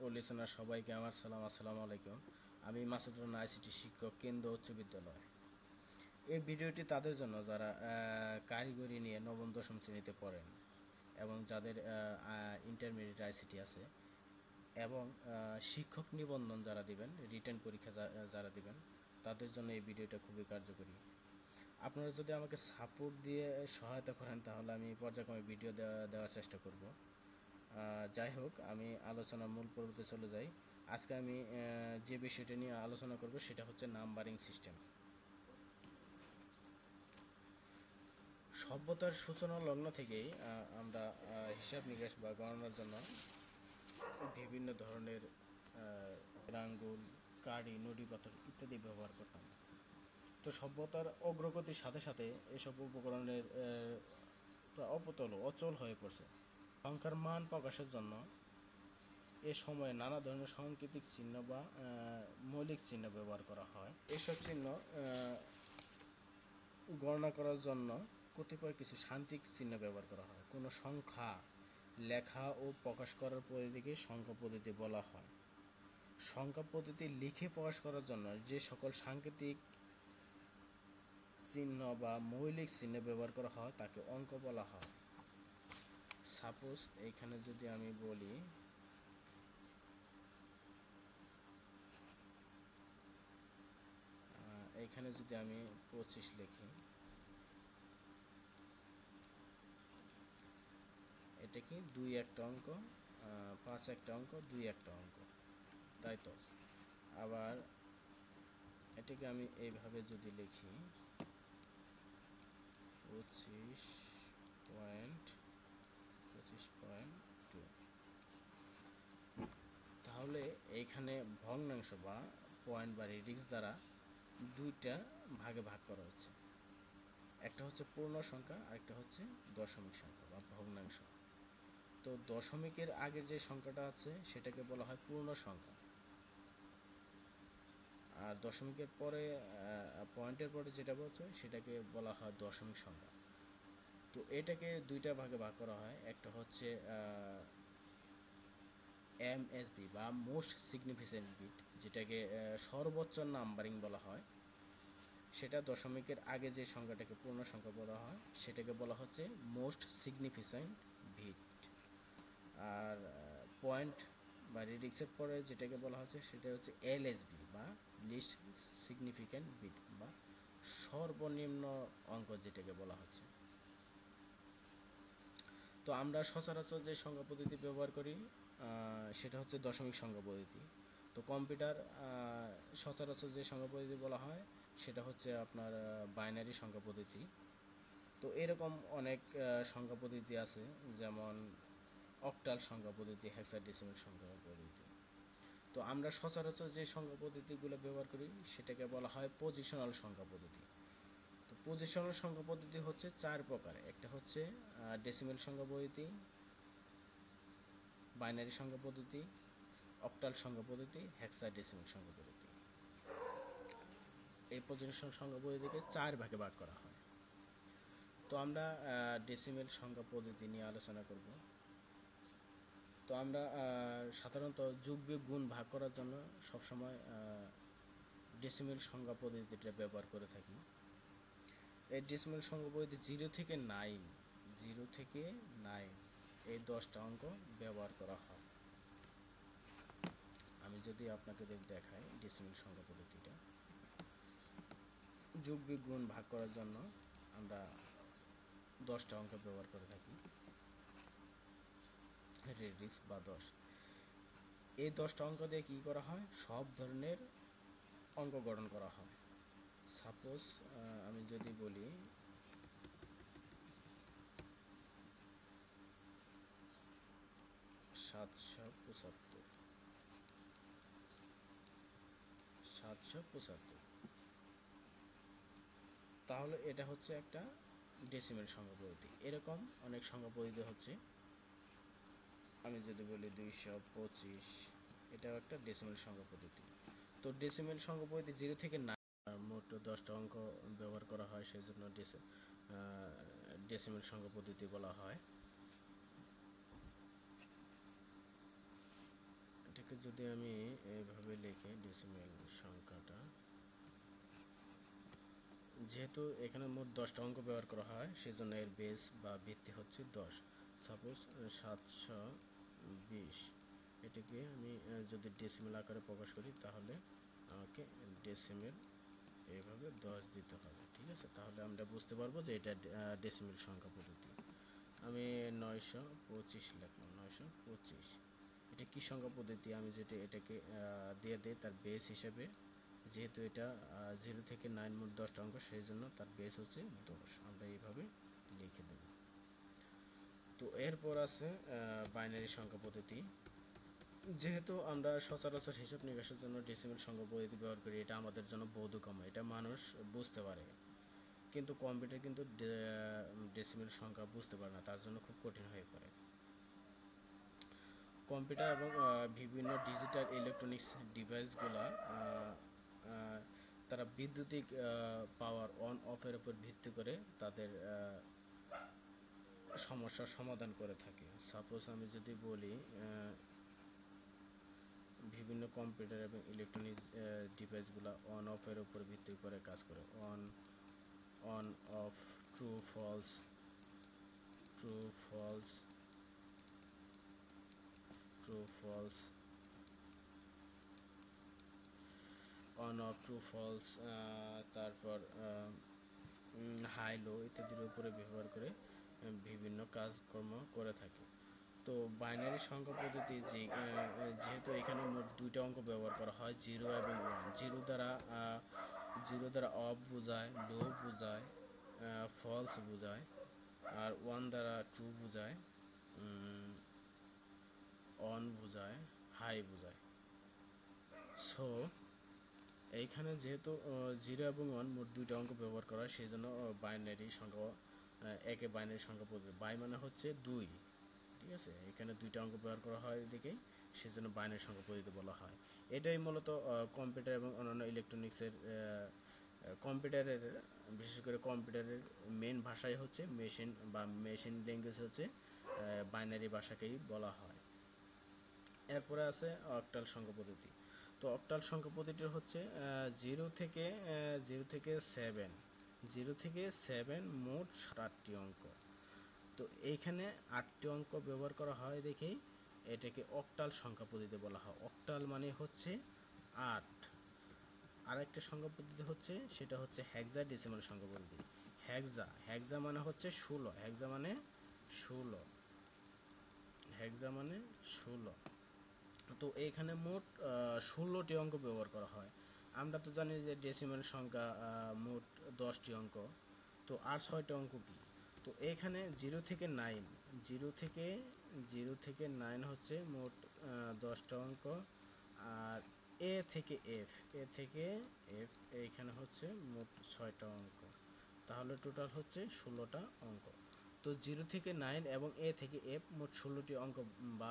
ও listener সবাইকে আমার সালাম, আসসালামু আলাইকুম। আমি মাসুদুর রহমান, আইসিটি শিক্ষক, কেন্দ্র উচ্চ বিদ্যালয়। এই ভিডিওটি তাদের জন্য যারা কারিগরি নিয়ে নবম দশম শ্রেণীতে পড়েন এবং যাদের ইন্টারমিডিয়েট আইসিটি আছে এবং শিক্ষক নিবন্ধন যারা দিবেন, রিটেন পরীক্ষা যারা দিবেন, তাদের জন্য এই ভিডিওটা খুবই কার্যকরী। আপনারা যদি আমাকে সাপোর্ট দিয়ে সহায়তা করেন তাহলে আমি পর্যায়ক্রমে ভিডিও দেওয়ার চেষ্টা করব। যাই হোক, আমি আলোচনার মূল পর্বতে চলে যাই। আজকে আমি যে বিষয়টা নিয়ে আলোচনা করব সেটা হচ্ছে নাম্বারিং সিস্টেম। সভ্যতার সূচনা লগ্ন থেকেই আমরা হিসাব নিকাশ বা গণনার জন্য বিভিন্ন ধরনের আঙ্গুল, কাঁড়ি, নড়ি পাথর ইত্যাদি ব্যবহার করতাম। তো সভ্যতার অগ্রগতির সাথে সাথে এসব উপকরণের অচল হয়ে পড়ছে। সংখ্যার মান প্রকাশের জন্য এ সময়ে নানা ধরনের সাংকেতিক চিহ্ন বা মৌলিক চিহ্ন ব্যবহার করা হয়। এসব চিহ্ন গণনা করার জন্য কতিপয় কিছু সাংকেতিক চিহ্ন ব্যবহার করা হয়। কোনো সংখ্যা লেখা ও প্রকাশ করার পদ্ধতিকে সংখ্যা পদ্ধতি বলা হয়। সংখ্যা পদ্ধতি লিখে প্রকাশ করার জন্য যে সকল সাংকেতিক চিহ্ন বা মৌলিক চিহ্ন ব্যবহার করা হয় তাকে অঙ্ক বলা হয়। সাপোজ এইখানে যদি আমি বলি এইখানে যদি আমি 25 লিখি, এটা কি 2 একটা অঙ্ক, 5 একটা অঙ্ক, 2 একটা অঙ্ক, তাই তো? আবার এটাকে আমি এইভাবে যদি লিখি 25.2, তাহলে এইখানে ভগ্নাংশ বা পয়েন্ট বা রেডিক্স দ্বারা দুইটা ভাগে ভাগ করা হচ্ছে। একটা হচ্ছে পূর্ণ সংখ্যা, আরেকটা হচ্ছে দশমিক সংখ্যা বা ভগ্নাংশ। তো দশমিকের আগে যে সংখ্যাটা আছে সেটাকে বলা হয় পূর্ণ সংখ্যা, আর দশমিকের পরে পয়েন্টের পরে যেটা বলছে সেটাকে বলা হয় দশমিক সংখ্যা। তো এটাকে দুইটা ভাগে ভাগ করা হয়। একটা হচ্ছে এমএসবি বা মোস্ট সিগনিফিকেন্ট বিট, যেটাকে সর্বোচ্চ নাম্বারিং বলা হয়। সেটা দশমিকের আগে যে সংখ্যাটাকে পূর্ণ সংখ্যা বলা হয় সেটাকে বলা হচ্ছে মোস্ট সিগনিফিকেন্ট বিট। আর পয়েন্ট বা রেডিক্সের পরে যেটাকে বলা হচ্ছে সেটা হচ্ছে এলএসবি বা লিস্ট সিগনিফিক্যান্ট বিট বা সর্বনিম্ন অঙ্ক যেটাকে বলা হচ্ছে। তো আমরা সচরাচর যে সংখ্যা পদ্ধতি ব্যবহার করি সেটা হচ্ছে দশমিক সংখ্যা পদ্ধতি। তো কম্পিউটার সচরাচর যে সংখ্যা পদ্ধতি বলা হয় সেটা হচ্ছে আপনার বাইনারি সংখ্যা পদ্ধতি। তো এরকম অনেক সংখ্যা পদ্ধতি আছে, যেমন অক্টাল সংখ্যা পদ্ধতি, হেক্সাডেসিমাল সংখ্যা পদ্ধতি। তো আমরা সচরাচর যে সংখ্যা পদ্ধতিগুলো ব্যবহার করি সেটাকে বলা হয় পজিশনাল সংখ্যা পদ্ধতি। তো পজিশনাল সংখ্যা পদ্ধতি হচ্ছে 4 প্রকার। একটা হচ্ছে ডেসিমেল সংখ্যা পদ্ধতি, বাইনারি সংখ্যা পদ্ধতি, অক্টাল সংখ্যা পদ্ধতি, হেক্সাডেসিমাল সংখ্যা পদ্ধতি। এই পজিশনাল সংখ্যা পদ্ধতিকে 4 ভাগে ভাগ করা হয়। তো আমরা ডেসিমেল সংখ্যা পদ্ধতি নিয়ে আলোচনা করব। তো আমরা সাধারণত যোগ বিয়োগ গুণ ভাগ করার জন্য সবসময় ডেসিমেল সংখ্যা পদ্ধতিটা ব্যবহার করে থাকি। এই ডেসিমেল সংখ্যা পদ্ধতি 0 থেকে 9 এই 10টা অঙ্ক ব্যবহার করা হয়। আমি যদি আপনাকে দেখাই ডেসিমেল সংখ্যা পদ্ধতিটা, যোগ বিয়োগ গুণ ভাগ করার জন্য আমরা 10টা অঙ্ক ব্যবহার করে থাকি, রেডিক্স বা 10। এই 10টা অঙ্ক দিয়ে কী করা হয়? সব ধরনের অঙ্ক গঠন করা হয়। সাপোজ আমি যদি বলি 775, তাহলে এটা হচ্ছে একটা ডেসিমেল সংখ্যা পদ্ধতি। এরকম অনেক সংখ্যা পদ্ধতি হচ্ছে, আমি যদি বলি 225, এটাও একটা ডেসিমেল সংখ্যা পদ্ধতি। তো ডেসিমেল সংখ্যা পদ্ধতি 0 থেকে 9 মোট 10টা অঙ্ক ব্যবহার করা হয়, সেই জন্য ডেসিমেল সংখ্যা পদ্ধতি বলা হয়। এটাকে এটাকে যদি আমি এইভাবে লিখি ডেসিমেল সংখ্যাটা, যেহেতু এখানে মোট 10টা অঙ্ক ব্যবহার করা হয় সেজন্য এর বেস বা ভিত্তি হচ্ছে 10। সাপোজ 720, এটাকে আমি যদি ডেসিমেল আকারে প্রকাশ করি তাহলে আমাকে ডেসিমেল এইভাবে 10 দিতে হবে, ঠিক আছে? তাহলে আমরা বুঝতে পারবো যে এটা ডেসিমেল সংখ্যা পদ্ধতি। আমি 925 লিখলাম, 925। এটা কি সংখ্যা পদ্ধতি? আমি যেটা এটাকে দিয়ে দিই তার বেস হিসেবে, যেহেতু এটা 0 থেকে 9 মোট 10টা অঙ্ক, সেই জন্য তার বেস হচ্ছে 10, আমরা এইভাবে লিখে দেব। তো এরপর আছে বাইনারি সংখ্যা পদ্ধতি। যেহেতু আমরা সচরাচর হিসাব নিকাশের জন্য ডেসিমেল সংখ্যা পদ্ধতি ব্যবহার করি, এটা আমাদের জন্য বোধগম্য, এটা মানুষ বুঝতে পারে, কিন্তু কম্পিউটার কিন্তু ডেসিমেল সংখ্যা বুঝতে পারে না, তার জন্য খুব কঠিন হয়ে পড়ে। কম্পিউটার এবং বিভিন্ন ডিজিটাল ইলেকট্রনিক্স ডিভাইসগুলো তারা বৈদ্যুতিক পাওয়ার অন অফের উপর ভিত্তি করে তাদের সমস্যার সমাধান করে থাকে। সাপোজ আমি যদি বলি বিভিন্ন কম্পিউটার এবং ইলেকট্রনিক্স ডিভাইসগুলো অন অফের উপর ভিত্তি করে কাজ করে। On on off, true false, true false, true false, on off, true false, তারপর হাই লো ইত্যাদির উপরে ব্যবহার করে বিভিন্ন কাজকর্ম করে থাকে। তো বাইনারি সংখ্যা পদ্ধতি যেহেতু এখানে মোট 2টা অঙ্ক ব্যবহার করা হয়, 0 এবং 1। জিরো দ্বারা অফ বোঝায়, লো বোঝায়, ফলস বোঝায়, আর 1 দ্বারা ট্রু বোঝায়, অন বোঝায়, হাই বোঝায়। সো এইখানে যেহেতু 0 এবং 1 মোট 2টা অঙ্ক ব্যবহার করা হয়, সেই জন্য বাইনারি সংখ্যা, একে বাইনারি সংখ্যা পদ্ধতি। বাই মানে হচ্ছে 2, ঠিক আছে? এখানে 2টা অঙ্ক ব্যবহার করা হয় এদিকে, সেজন্য বাইনারি সংখ্যা পদ্ধতি বলা হয়। এটাই মূলত কম্পিউটার এবং অন্যান্য ইলেকট্রনিক্সের, কম্পিউটারের, বিশেষ করে কম্পিউটারের মেন ভাষাই হচ্ছে মেশিন বা মেশিন ল্যাঙ্গুয়েজ হচ্ছে বাইনারি ভাষাকেই বলা হয়। এরপরে আছে অক্টাল সংখ্যা পদ্ধতি। তো অক্টাল সংখ্যা পদ্ধতি হচ্ছে 0 থেকে 7, 0 থেকে 7 মোট 8টি অঙ্ক। তো এইখানে 8টি অঙ্ক ব্যবহার করা হয় দেখেই এটাকে অক্টাল সংখ্যা পদ্ধতি বলা হয়। অক্টাল মানে হচ্ছে 8। আরেকটা সংখ্যা পদ্ধতি হচ্ছে, সেটা হচ্ছে হেক্সাডেসিমাল সংখ্যা পদ্ধতি। হেক্সা মানে হচ্ছে 16, হেক্সা মানে 16, হেক্সা মানে 16। তো এইখানে মোট 16টি অঙ্ক ব্যবহার করা হয়। আমরা তো জানি যে ডেসিমাল সংখ্যা মোট 10টি অঙ্ক, তো আর 6টি অঙ্ক কি? তো এখানে 0 থেকে 9, 0 থেকে 9 হচ্ছে মোট 10টা অঙ্ক, আর এ থেকে এফ এইখানে হচ্ছে মোট 6টা অঙ্ক, তাহলে টোটাল হচ্ছে 16টা অঙ্ক। তো 0 থেকে 9 এবং এ থেকে এফ মোট 16টি অঙ্ক বা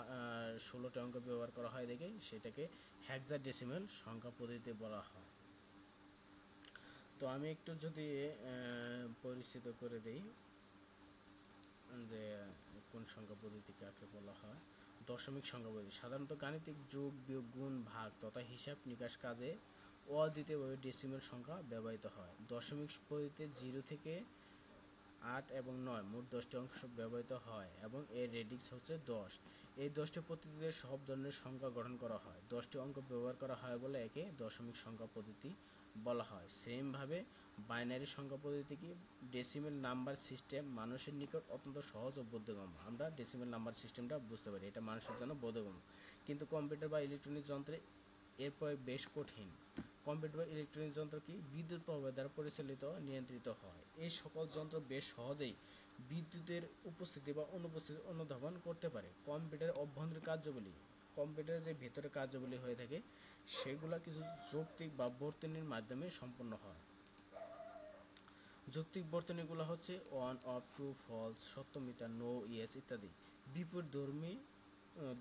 16টি অঙ্ক ব্যবহার করা হয় দেখে সেটাকে হেক্সাডেসিমাল সংখ্যা পদ্ধতি বলা হয়। তো আমি একটু যদি পরিচিত করে দেই যে কোন সংখ্যা পদ্ধতি কাকে বলা হয়। দশমিক সংখ্যা পদ্ধতি সাধারণত গাণিতিক যোগ, বিয়োগ, গুণ, ভাগ তথা হিসাব নিকাশ কাজে অদ্বিতীয়ভাবে ডেসিমাল সংখ্যা ব্যবহৃত হয়। দশমিক পদ্ধতিতে 0 থেকে 8 এবং 9 মোট 10টি অংশ ব্যবহৃত হয় এবং এর রেডিক্স হচ্ছে 10। এই 10টি পদ্ধতিতে সব ধরনের সংখ্যা গঠন করা হয়। 10টি অঙ্ক ব্যবহার করা হয় বলে একে দশমিক সংখ্যা পদ্ধতি বলা হয়। সেমভাবে বাইনারি সংখ্যা পদ্ধতি কি ডেসিমেল নাম্বার সিস্টেম মানুষের নিকট অত্যন্ত সহজ ও বোধগম্য। আমরা ডেসিমেল নাম্বার সিস্টেমটা বুঝতে পারি, এটা মানুষের জন্য বোধগম্য, কিন্তু কম্পিউটার বা ইলেকট্রনিক যন্ত্রে এর প্রয়োগ বেশ কঠিন। কম্পিউটার বা ইলেকট্রনিক যন্ত্র কি বিদ্যুৎ প্রবাহ দ্বারা পরিচালিত নিয়ন্ত্রিত হয়। এই সকল যন্ত্র বেশ সহজেই বিদ্যুতের উপস্থিতি বা অনুপস্থিতি অনুধাবন করতে পারে। কম্পিউটারের অভ্যন্তরীণ কার্যাবলী, কম্পিউটারের যে ভেতরে কার্যাবলী হয়ে থাকে সেগুলা কিছু যৌক্তিক বা বর্তনীর মাধ্যমে সম্পন্ন হয়। যৌক্তিক বর্তনীগুলো হচ্ছে অন, অফ, ট্রু, ফলস, সত্য, মিথ্যা, নো, ইয়েস ইত্যাদি। বিপরীতধর্মী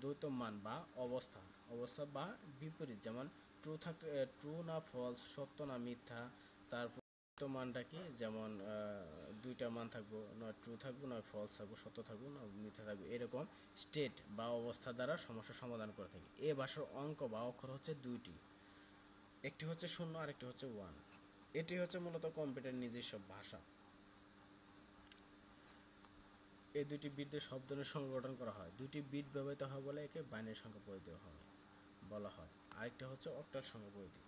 দ্বৈত মান বা অবস্থা বা বিপরীত, যেমন ট্রু থাকলে ট্রু না ফলস, সত্য না মিথ্যা, তারপর তো মানটা কি, যেমন দুইটা মান থাকবো, নয় ট্রু থাকবো, নয় ফলস থাকবো, সত্য থাকবো না মিথ্যা থাকবো, এরকম স্টেট বা অবস্থা দ্বারা সমস্যা সমাধান করে থাকি। এ ভাষার অঙ্ক বা অক্ষর হচ্ছে দুইটি, একটি হচ্ছে শূন্য আর একটি হচ্ছে ওয়ান। এটি হচ্ছে মূলত কম্পিউটার নিজস্ব ভাষা। এই দুইটি বিট দিয়ে শব্দের সংখ্যা গঠন করা হয়। দুইটি বিট ব্যবহৃত হয় বলে একে বাইনারি সংখ্যা পদ্ধতি বলা হয়। আরেকটা হচ্ছে অক্টাল সংখ্যা পদ্ধতি।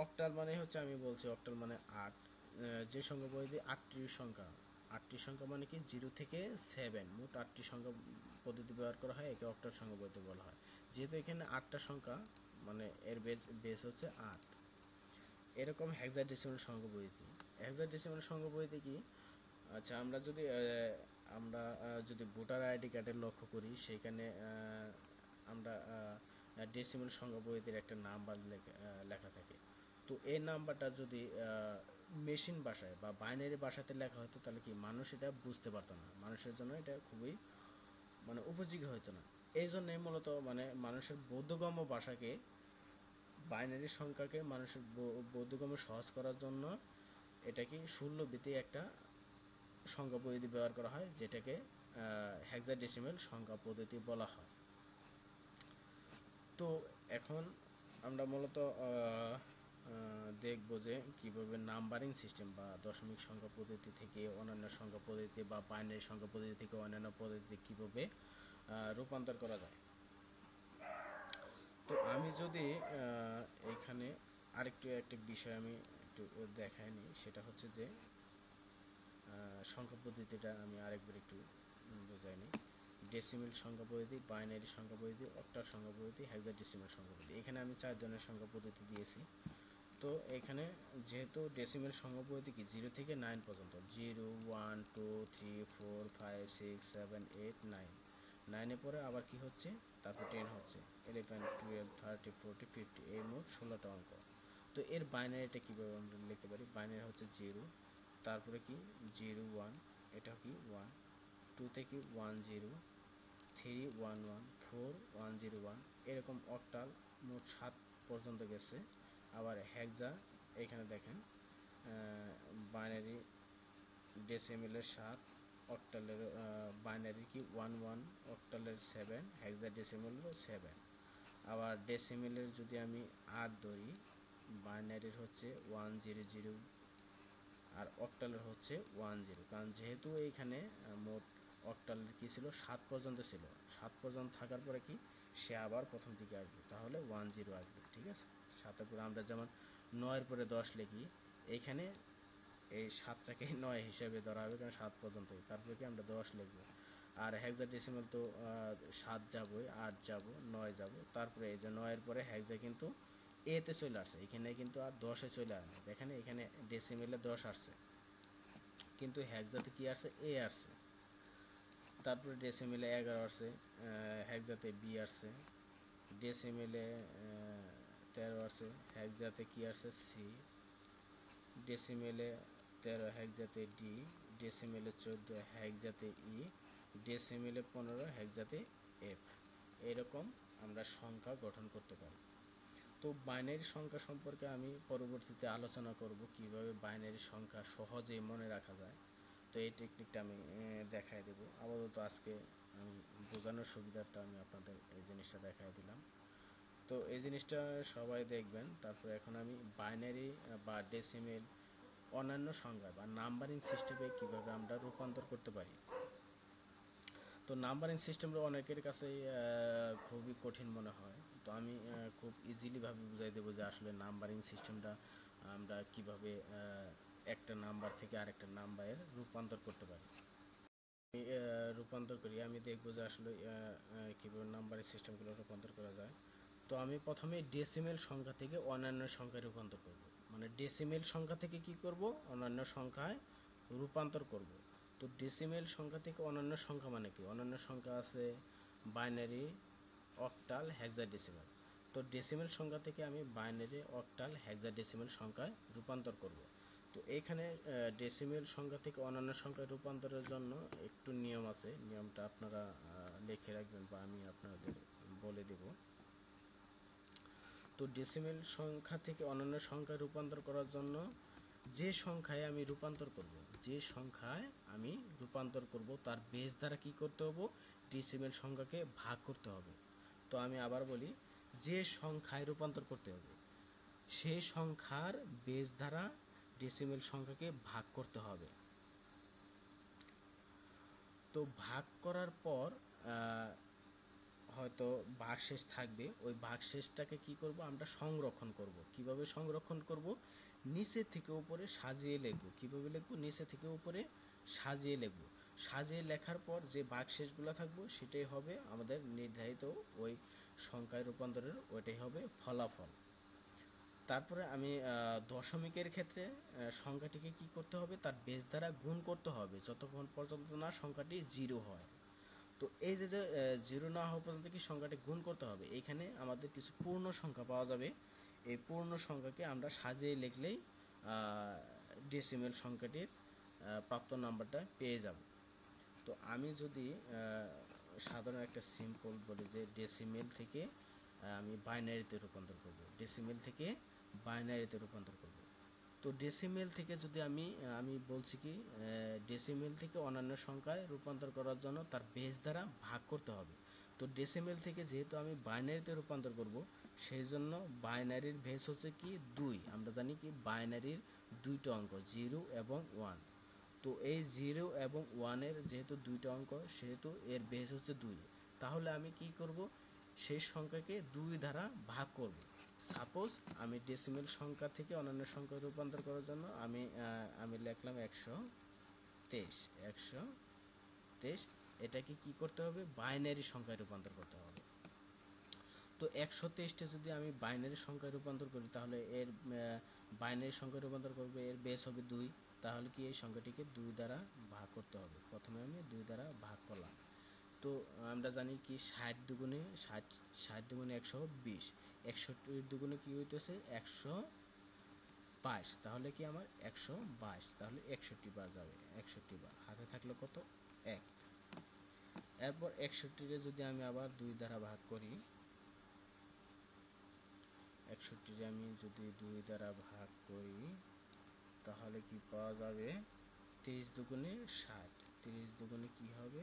অক্টাল মানে হচ্ছে, আমি বলছি অক্টাল মানে 8, যে সংখ্যা পদ্ধতি আটটি সংখ্যা মানে কি 0 থেকে 7, মোট 8টি সংখ্যা পদ্ধতি ব্যবহার করা হয়, একে অক্টাল সংখ্যা পদ্ধতি বলা হয়। যেহেতু এখানে 8টা সংখ্যা, মানে এর বেস হচ্ছে 8। এরকম হেক্সাডেসিমাল সংখ্যা পদ্ধতি। হেক্সাডেসিমাল সংখ্যা পদ্ধতি কি, আচ্ছা আমরা যদি ভোটার আইডি কার্ডের লক্ষ্য করি, সেখানে আমরা ডেসিমাল সংখ্যা পদ্ধতির একটা নাম্বার লেখা থাকে। তো এই নাম্বারটা যদি মেশিন ভাষায় বা বাইনারি ভাষাতে লেখা হতো, তাহলে কি মানুষ এটা বুঝতে পারতো না, মানুষের জন্য এটা খুবই মানে উপযোগী হতো না। এই জন্যে মূলত মানে মানুষের বোধগম্য ভাষাকে, বাইনারি সংখ্যাকে মানুষের বোধগম্য সহজ করার জন্য এটা কি ষোলবিতে একটা সংখ্যা পদ্ধতি ব্যবহার করা হয়, যেটাকে হেক্সাডেসিমাল সংখ্যা পদ্ধতি বলা হয়। তো এখন আমরা মূলত দেখব যে কীভাবে নাম্বারিং সিস্টেম বা দশমিক সংখ্যা পদ্ধতি থেকে অন্যান্য সংখ্যা পদ্ধতি বা বাইনারি সংখ্যা পদ্ধতি থেকে অন্যান্য পদ্ধতি কীভাবে রূপান্তর করা যায়। তো আমি যদি এখানে একটা বিষয় আমি একটু দেখাই নিই, সেটা হচ্ছে যে সংখ্যা পদ্ধতিটা আমি আরেকবার একটু বোঝাই নিই। ডেসিমেল সংখ্যা পদ্ধতি, বাইনারি সংখ্যা পদ্ধতি, অক্টাল সংখ্যা পদ্ধতি, হেক্সাডেসিমেল সংখ্যা পদ্ধতি। এখানে আমি 4 ধরনের সংখ্যা পদ্ধতি দিয়েছি। তো এখানে যেহেতু ডেসিমেল সংখ্যা পদ্ধতি কি 0 থেকে 9 পর্যন্ত, 0, 1, 2, 3, 4, 5, 6, 7, 8, 9, 9 পরে আবার কি হচ্ছে, তারপর 10 হচ্ছে, 11, 12, 13, 14, 15, এই মোট 16টা অঙ্ক। তো এর বাইনারিটা কীভাবে আমরা লিখতে পারি, বাইনারি হচ্ছে 0, তারপরে কি 0, 1, এটা কি 1, 2 থেকে 1, 0, 3, 1, 1, 4, 1, 0, 1, এরকম অক্টাল মোট 7 পর্যন্ত গেছে। আবার হেক্সা, এখানে দেখেন বাইনারি ডেসিমেলের 7, অক্টালের বাইনারি কি 1, 1, অক্টালের 7, হেক্সা ডেসিমেলেরও 7। আবার ডেসিমেলের যদি আমি 8 ধরি, বাইনারির হচ্ছে 1, 0, 0, আর অক্টালের হচ্ছে 1, 0, কারণ যেহেতু এইখানে মোট অক্টালের কি ছিল 7 পর্যন্ত ছিল, 7 পর্যন্ত থাকার পরে কি সে আবার প্রথম দিকে আসবে, তাহলে 1, 0 আসবে। ঠিক আছে, 7-এর পরে আমরা যেমন 9-এর পরে 10 লিখি, এইখানে এই 7টাকে 9 হিসেবে ধরা হবে, কারণ 7 পর্যন্তই, তারপরে কি আমরা 10 লিখবো। আর হেক্সাডেসিমাল তো 7 যাবই, 8 যাব, 9 যাব, তারপরে এই যে 9-এর পরে হেক্সা কিন্তু এতে চলে আসছে, এখানে কিন্তু আর 10-এ চলে আসে। দেখেন এখানে ডেসিমেলে 10 আসছে, কিন্তু হেক্সাতে কি আসছে, এ আসছে। তারপরে ডেসিমেলে 11 আসছে, হেক্সাতে বি আসছে। ডেসিমেলে 13 আসছে, হেক্সাতে কি আসছে, সি। ডেসিমেলে 13 হেক্সাতে ডি। ডেসিমেলে 14 হেক্সাতে ই। ডেসিমেলে 15 হেক্সাতে এফ। এরকম আমরা সংখ্যা গঠন করতে পারি। তো বাইনারি সংখ্যা সম্পর্কে আমি পরবর্তীতে আলোচনা করব, কিভাবে বাইনারি সংখ্যা সহজেই মনে রাখা যায়। তো এই টেকনিকটা আমি দেখাই দেব। আপাতত আজকে আমি বোঝানোর সুবিধার্থে আমি আপনাদের এই জিনিসটা দেখাই দিলাম। তো এই জিনিসটা সবাই দেখবেন। তারপরে এখন আমি বাইনারি বা ডেসিমেল অন্যান্য সংখ্যা বা নাম্বারিং সিস্টেমে কিভাবে আমরা রূপান্তর করতে পারি। তো নাম্বারিং সিস্টেমটা অনেকের কাছেই খুবই কঠিন মনে হয়। তো আমি খুব ইজিলিভাবে বুঝাই দেবো যে আসলে নাম্বারিং সিস্টেমটা আমরা কিভাবে একটা নাম্বার থেকে আরেকটা নাম্বারের রূপান্তর করতে পারি। আমি রূপান্তর করি, আমি দেখবো যে আসলে কীভাবে নাম্বারিং সিস্টেমগুলো রূপান্তর করা যায়। তো আমি প্রথমে ডেসিমেল সংখ্যা থেকে অন্যান্য সংখ্যায় রূপান্তর করব, মানে ডেসিমেল সংখ্যা থেকে কি করব, অন্যান্য সংখ্যায় রূপান্তর করব। তো ডেসিমেল সংখ্যা থেকে অন্যান্য সংখ্যা মানে কি, অন্যান্য সংখ্যা আছে বাইনারি, অক্টাল, হেক্সাডেসিমেল। তো ডেসিমেল সংখ্যা থেকে আমি বাইনারি, অক্টাল, হেক্সাডেসিমেল সংখ্যায় রূপান্তর করব। তো এইখানে ডেসিমেল সংখ্যা থেকে অন্যান্য সংখ্যায় রূপান্তরের জন্য একটু নিয়ম আছে, নিয়মটা আপনারা লিখে রাখবেন বা আমি আপনাদের বলে দেব। তো ডেসিমেল সংখ্যা থেকে অন্যান্য সংখ্যায় রূপান্তর করার জন্য যে সংখ্যায় আমি রূপান্তর করব তার বেস দ্বারা কি করতে হবে, ডেসিমেল সংখ্যাকে ভাগ করতে হবে। তো আমি আবার বলি, যে সংখ্যায় রূপান্তর করতে হবে সেই সংখ্যার বেস দ্বারা ডেসিমেল সংখ্যাকে ভাগ করতে হবে। তো ভাগ করার পর হয়তো ভাগশেষ থাকবে, ওই ভাগশেষটাকে কি করব, আমরা সংরক্ষণ করব। কিভাবে সংরক্ষণ করব, নিচে থেকে উপরে সাজিয়ে লিখব। কিভাবে লিখব, নিচে থেকে উপরে সাজিয়ে লিখব। সাজিয়ে লেখার পর যে ভাগশেষগুলো থাকবে সেটাই হবে আমাদের নির্ধারিত ওই সংখ্যায় রূপান্তরের, ওইটাই হবে ফলাফল। তারপরে আমি দশমিকের ক্ষেত্রে সংখ্যাটিকে কি করতে হবে, তার বেস দ্বারা গুণ করতে হবে যতক্ষণ পর্যন্ত না সংখ্যাটি 0 হয়। তো এই যে জিরো না হওয়া পর্যন্ত কি সংখ্যাটি গুণ করতে হবে। এখানে আমাদের কিছু পূর্ণ সংখ্যা পাওয়া যাবে, এই পূর্ণ সংখ্যাকে আমরা সাজিয়ে লিখলেই ডেসিমেল সংখ্যাটির প্রাপ্ত নাম্বারটা পেয়ে যাব। তো আমি যদি সাধারণ একটা সিম্পল বলি যে ডেসিমেল থেকে আমি বাইনারিতে রূপান্তর করব, ডেসিমেল থেকে বাইনারিতে রূপান্তর করব। তো ডেসিমেল থেকে যদি আমি বলছি কি ডেসিমেল থেকে অন্যান্য সংখ্যায় রূপান্তর করার জন্য তার বেস দ্বারা ভাগ করতে হবে। তো ডেসিমেল থেকে যেহেতু আমি বাইনারিতে রূপান্তর করব, সেই জন্য বাইনারির বেস হচ্ছে কি 2। আমরা জানি কি বাইনারির দুইটা অঙ্ক 0 এবং 1। তো এই 0 এবং 1-এর যেহেতু দুইটা অঙ্ক, সেহেতু এর বেস হচ্ছে 2। তাহলে আমি কি করব, সেই সংখ্যাকে 2 দ্বারা ভাগ করব। সাপোজ আমি ডেসিমেল সংখ্যা থেকে অন্যান্য সংখ্যায় রূপান্তর করার জন্য আমি লিখলাম 123। এটাকে কি করতে হবে, বাইনারি সংখ্যায় রূপান্তর করতে হবে। তো 123টা যদি আমি বাইনারি সংখ্যায় রূপান্তর করি, তাহলে এর বাইনারি সংখ্যায় রূপান্তর করবে, এর বেস হবে 2। তাহলে কি এই সংখ্যাটিকে 2 দ্বারা ভাগ করতে হবে। প্রথমে আমি 2 দ্বারা ভাগ করলাম। তো আমরা জানি কি 60 দুগুণে 120, 61 দুগুণে কি হইতেছে 122। তাহলে কি আমার 122, তাহলে 61 বার যাবে, 61 বার হাতে থাকলো কত 1। এরপর 61-রে যদি আমি আবার 2 দ্বারা ভাগ করি, 61-রে আমি যদি 2 দ্বারা ভাগ করি তাহলে কি পাওয়া যাবে, 30 দুগুণে 60, 30 দুগুণে কি হবে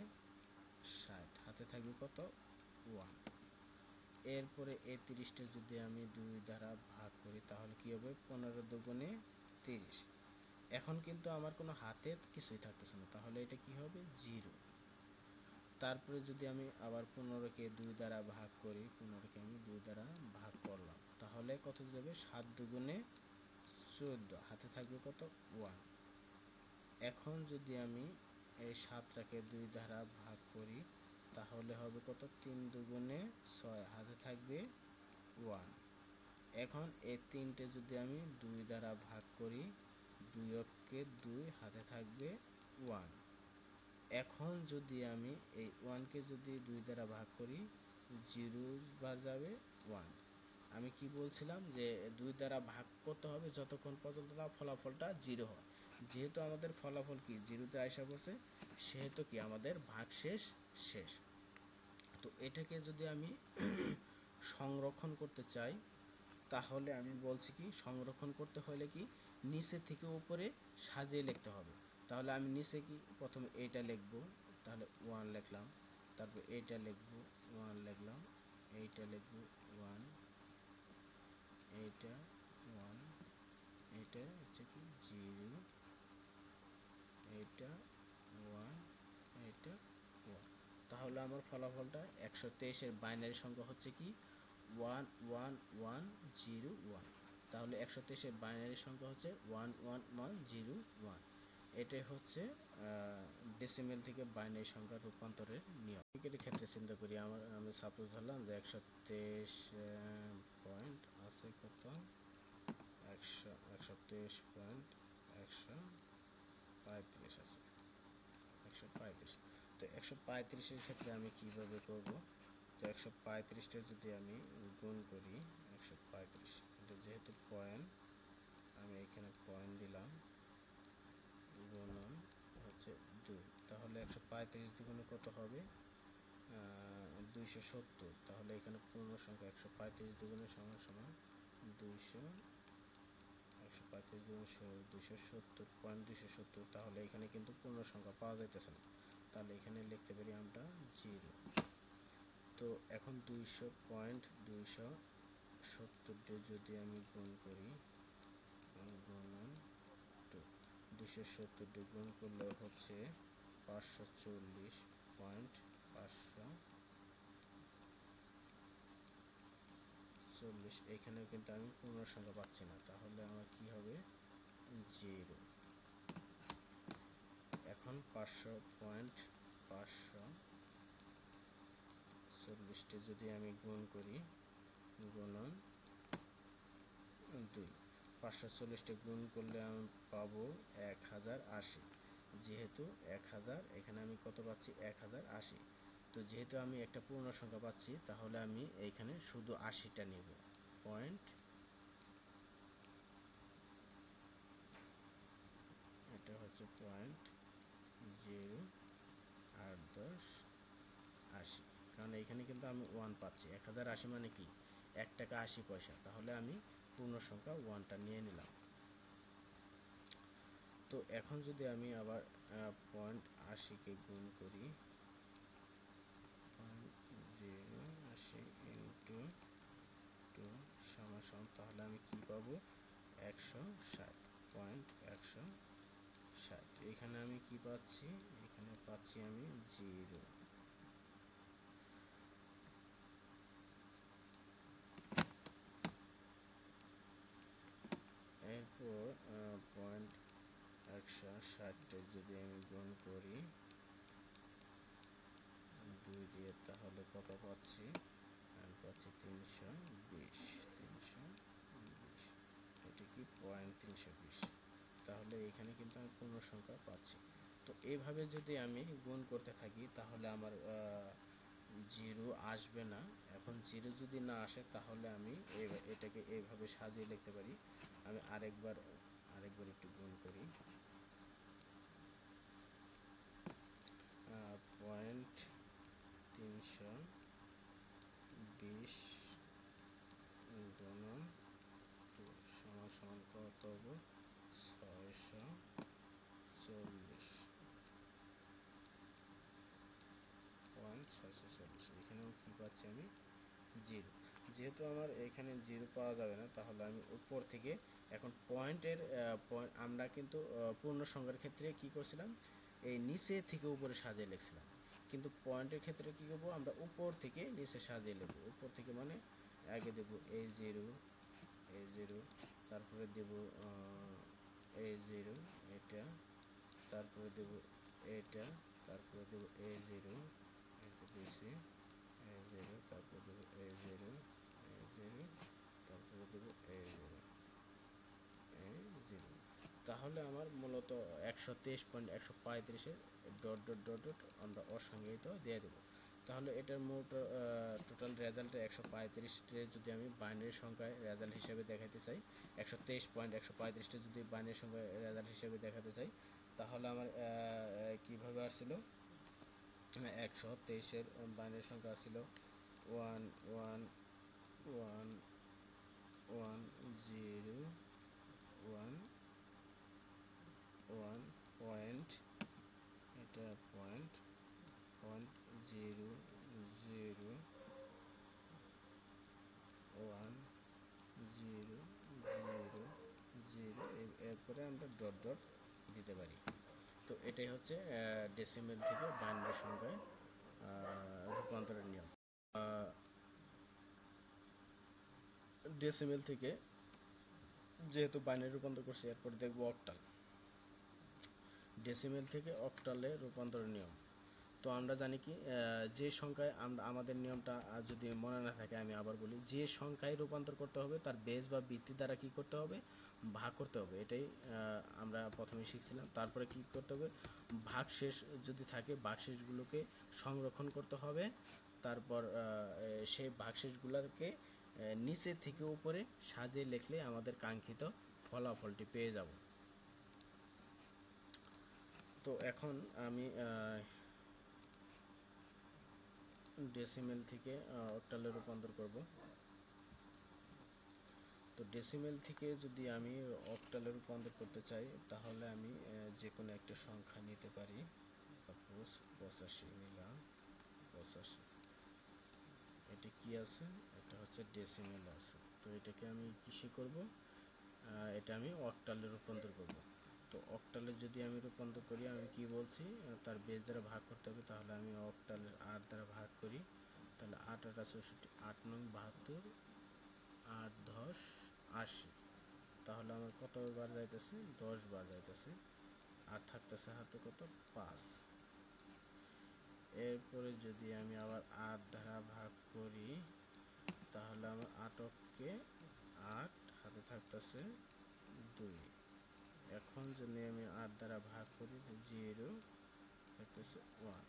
60, হাতে থাকবে কত 1। এরপরে এই 30টা যদি আমি 2 দ্বারা ভাগ করি তাহলে কি হবে 15 দুগুণে 30। এখন কিন্তু আমার কোনো হাতে কিছুই থাকতেছে না, তাহলে এটা কি হবে 0। তারপরে যদি আমি আবার 15কে 2 দ্বারা ভাগ করি, 15কে আমি 2 দ্বারা ভাগ করলাম, তাহলে কত যাবে 7 দুগুণে 14, হাতে থাকবে কত 1। এখন যদি আমি এই 7টাকে 2 দ্বারা ভাগ করি তাহলে হবে কত 3 দুগুণে 6, হাতে থাকবে 1। এখন এই 3টে যদি আমি 2 দ্বারা ভাগ করি, 2 কে 2, হাতে থাকবে 1। এখন যদি আমি এই 1কে যদি 2 দ্বারা ভাগ করি, 0 বার যাবে 1। আমি কি বলছিলাম যে 2 দ্বারা ভাগ করতে হবে যতক্ষণ পর্যন্ত না ফলাফলটা 0 হয়। যেহেতু আমাদের ফলাফল কি 0-তে আইসা পড়ছে, সেহেতু কি আমাদের ভাগশেষ শেষ। তো এটাকে যদি আমি সংরক্ষণ করতে চাই, তাহলে আমি বলছি কি সংরক্ষণ করতে হলে কি নিচে থেকে উপরে সাজিয়ে লিখতে হবে। তাহলে আমি নিচে কি প্রথমে এইটা লিখব, তাহলে 1 লিখলাম, তারপর এইটা লিখব 1 লিখলাম, এইটা লিখব 1, এইটা 1, এইটা হচ্ছে কি 0, এইটা 1, এইটা 1। তাহলে আমার ফলাফলটা 123-এর বাইনারি সংখ্যা হচ্ছে কি 11101। তাহলে 123-এর বাইনারি সংখ্যা হচ্ছে 11101। এটাই হচ্ছে ডেসিমেল থেকে বাইনারি সংখ্যার রূপান্তরের নিয়ম। এর ক্ষেত্রে চিন্তা করি, আমি সাপোজ ধরলাম যে 123 পয়েন্ট আছে কত 123.135 আছে, 135। তো 135-এর ক্ষেত্রে আমি কিভাবে করব, তো 135টা যদি আমি গুণ করি, 135 এটা যেহেতু পয়েন্ট, আমি এখানে পয়েন্ট দিলাম, গুণন হচ্ছে 2। তাহলে 135 দুগুণে কত হবে 270। তাহলে এখানে পূর্ণ সংখ্যা 135 দুগুণে সমান সমান 200, 270.270, তাহলে এখানে কিন্তু পূর্ণ সংখ্যা পাওয়া যাইতেছে না, তাহলে এখানে লিখতে পারি আমরা 0। তো এখন 200.270 যদি আমি গুণ করি, গুণন 270 গুণ করলে হচ্ছে 540. এখানেও কিন্তু আমি পূর্ণ সংখ্যা পাচ্ছি না, তাহলে আমার কি হবে 0। এখন 540টি যদি আমি গুণ করি, গুণন 2, 540টি গুণ করলে আমি পাবো 1080। যেহেতু 1000, এখানে আমি কত পাচ্ছি 1080। তো যেহেতু আমি একটা পূর্ণ সংখ্যা পাচ্ছি, তাহলে আমি এইখানে শুধু 80টা নেব। পয়েন্ট, এটা হচ্ছে 0.0880, কারণ এখানে কিন্তু আমি 1 পাচ্ছি। 1080 মানে কি 1 টাকা 80 পয়সা, তাহলে আমি পূর্ণ সংখ্যা 1টা নিয়ে নিলাম। তো এখন যদি আমি আবার 0.80কে গুণ করি, 0.80 ইন্টু 2 সমান, তাহলে আমি কি পাবো 160.160। এখানে আমি কি পাচ্ছি, এখানে পাচ্ছি আমি 0। এরপর 160 যদি আমি গুণ করি 2 দিয়ে, তাহলে কত পাচ্ছি, আমি পাচ্ছি 320। এটা কি 0.320, তাহলে এখানে কিন্তু আমি পূর্ণ সংখ্যা পাচ্ছি। তো এইভাবে যদি আমি গুণ করতে থাকি, তাহলে আমার 0 আসবে না। এখন 0 যদি না আসে, তাহলে আমি এটাকে এইভাবে সাজিয়ে লিখতে পারি। আমি আরেকবার একটু গুণ করি, 0.320 গুণন 2 সমান কত হবে 640.640। এখানেও কি পাচ্ছি আমি 0। যেহেতু আমার এখানে 0 পাওয়া যাবে না, তাহলে আমি উপর থেকে এখন পয়েন্টের আমরা কিন্তু পূর্ণ সংখ্যার ক্ষেত্রে কি করছিলাম, এই নিচে থেকে উপরে সাজিয়ে লিখছিলাম, কিন্তু পয়েন্টের ক্ষেত্রে কি করব, আমরা উপর থেকে নিচে সাজিয়ে লিখব। উপর থেকে মানে আগে দেব A0, তারপরে দেব A0 এটা, তারপরে দেব এটা, তারপরে দেব A0, এটা দিয়েছি A0, তারপরে দেব A0, তারপরে দেব A0। তাহলে আমার মূলত 123.135-এর ডট ডট ডট ডট আমরা অসংজ্ঞায়িত দিয়ে দেব। তাহলে এটার মোট টোটাল রেজাল্টে 135-তে যদি আমি বাইনারি সংখ্যায় রেজাল্ট হিসেবে দেখাতে চাই, 123.135-টা যদি বাইনারি সংখ্যায় রেজাল্ট হিসেবে দেখাতে চাই, তাহলে আমার কিভাবে আসছিল, 123-এর বাইনারি সংখ্যা আসছিল 1111011 পয়েন্ট, এটা পয়েন্ট 0.01000, এরপরে আমরা ডট ডট দিতে পারি। তো এটাই হচ্ছে ডেসিমেল থেকে বাইনারি সংখ্যায় রূপান্তরের নিয়ম। ডেসিমেল থেকে যেহেতু বাইনারি রূপান্তর করছি, এরপর দেখব অক্টাল। ডেসিমেল থেকে অক্টালে রূপান্তরের নিয়ম। তো আমরা জানি কি, যে সংখ্যায় আমাদের নিয়মটা যদি মনে না থাকে, আমি আবার বলি, যে সংখ্যায় রূপান্তর করতে হবে তার বেস বা ভিত্তি দ্বারা কি করতে হবে, ভাগ করতে হবে। এটাই আমরা প্রথমে শিখছিলাম। তারপরে কি করতে হবে, ভাগশেষ যদি থাকে ভাগশেষগুলোকে সংরক্ষণ করতে হবে। তারপর সেই ভাগশেষগুলোকে নিচে থেকে উপরে সাজিয়ে লিখলে আমাদের কাঙ্ক্ষিত ফলাফলটি পেয়ে যাব। তো এখন আমি ডেসিমেল থেকে অক্টালে রূপান্তর করব। তো ডেসিমেল থেকে যদি আমি অক্টালে রূপান্তর করতে চাই তাহলে আমি যে কোনো একটা সংখ্যা নিতে পারি। সাপোজ 85 নিলাম, 85। এটা কি আছে? এটা হচ্ছে ডেসিমেল আছে। তো এটাকে আমি কিসে করব? এটা আমি অক্টালে রূপান্তর করব। তো অক্টালে যদি আমি রূপান্তর করি, আমি কি বলছি, তার বেস দ্বারা ভাগ করতে হবে। তাহলে আমি অক্টালের 8 দ্বারা ভাগ করি, তাহলে 8 8 64, 8 নং 72, 8 10 80। তাহলে আমার কত বার যাইতেছে? 10 বার যাইতেছে। আর থাকতেছে হাতে কত? 5। এরপরে যদি আমি আবার 8 দ্বারা ভাগ করি, তাহলে আমার 8কে 8, হাতে থাকতেছে 2। এখন যদি আমি 8 দ্বারা ভাগ করি, 0 থাকতেছে 1।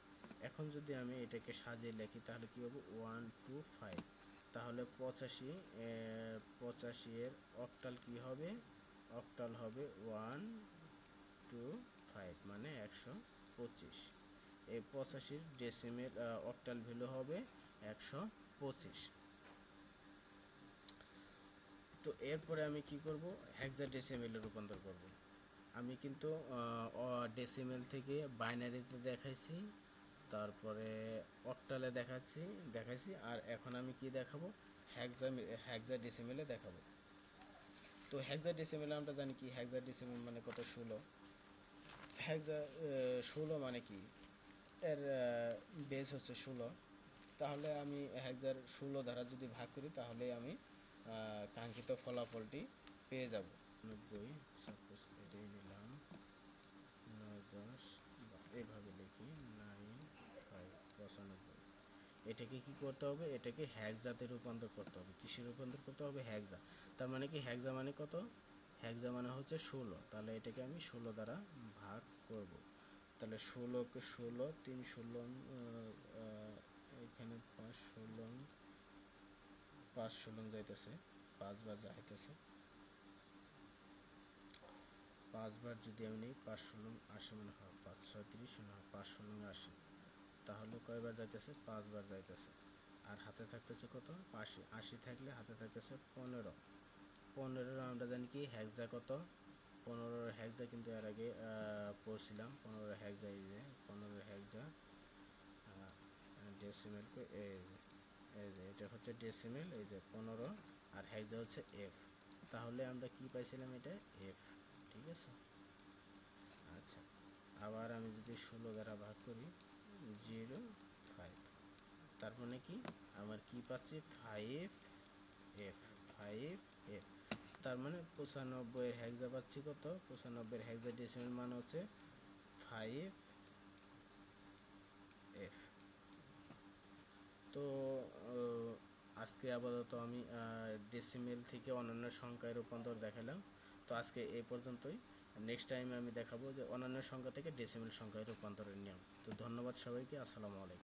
এখন যদি আমি এটাকে সাজিয়ে লিখি তাহলে কি হবে? 1 2 5। তাহলে 85 এর অক্টাল কি হবে? অক্টাল হবে 1 2 5, মানে 125। এই 85-র ডেসিমেল অক্টাল ভ্যালু হবে 125। তো এরপরে আমি কি করব? হেক্সাডেসিমেলে রূপান্তর করব। আমি কিন্তু ডেসিমেল থেকে বাইনারিতে দেখাইছি, তারপরে অক্টালে দেখাইছি, আর এখন আমি কি দেখাবো? হেক্সাডেসিমেলে দেখাবো। তো হেক্সাডেসিমেলে আমরা জানি কি, হেক্সাডেসিমেল মানে কত? 16। হেক্সা 16 মানে কি? এর বেস হচ্ছে 16। তাহলে আমি 16 দ্বারা যদি ভাগ করি তাহলে আমি কাঙ্ক্ষিত ফলাফলটি পেয়ে যাব। 90, সাপোজ এটাই নিলাম, 9 10, এভাবে লিখি 9 5 95। এটাকে কি করতে হবে? এটাকে হেক্সাতে রূপান্তর করতে হবে। কিসে রূপান্তর করতে হবে? হেক্সা। তার মানে কি, হেক্সা মানে কত? হেক্সা মানে হচ্ছে 16। তাহলে এটাকে আমি 16 দ্বারা ভাগ করব। তাহলে 16কে 16, 3 16, এখানে 5 16, 5 16 যাইতেছে, 5 বার যাইতেছে। 5 বার যদি আমি নিই, 5 16 80, মানে হয় 5 36, 5 16 80। তাহলে কয়বার যাইতেছে? 5 বার যাইতেছে। আর হাতে থাকতেছে কত? 80। 80 থাকলে হাতে থাকতেছে 15। 15 আমরা জানি কি হেক্সা কত? 15 হেক্সা কিন্তু এর আগে পড়ছিলাম। 15 হেক্সা, এই যে 15 হেক্সা ডেসিমেল, এই যে এটা হচ্ছে ডেসিমেল, এই যে 15, আর হেক্সা হচ্ছে এফ। তাহলে আমরা কি পাইছিলাম? এটা এফ। ঠিক আছে। আচ্ছা, আবার আমি যদি 16 দ্বারা ভাগ করি, 0 5, তার মানে কি আমার কি পাচ্ছি? 5 এফ, 5 এফ। তার মানে 95 এর হেক্সা পাচ্ছি কত? 95 এর হেক্সা ডেসিমেল মান হচ্ছে 5 এফ। তো আজকে আপাতত আমি ডেসিমেল থেকে অন্যান্য সংখ্যায় রূপান্তর দেখালাম। তো আজকে এই পর্যন্তই। নেক্সট টাইমে আমি দেখাবো যে অন্যান্য সংখ্যা থেকে ডেসিমেল সংখ্যায় রূপান্তরের নিয়ম। তো ধন্যবাদ সবাইকে। আসসালামু আলাইকুম।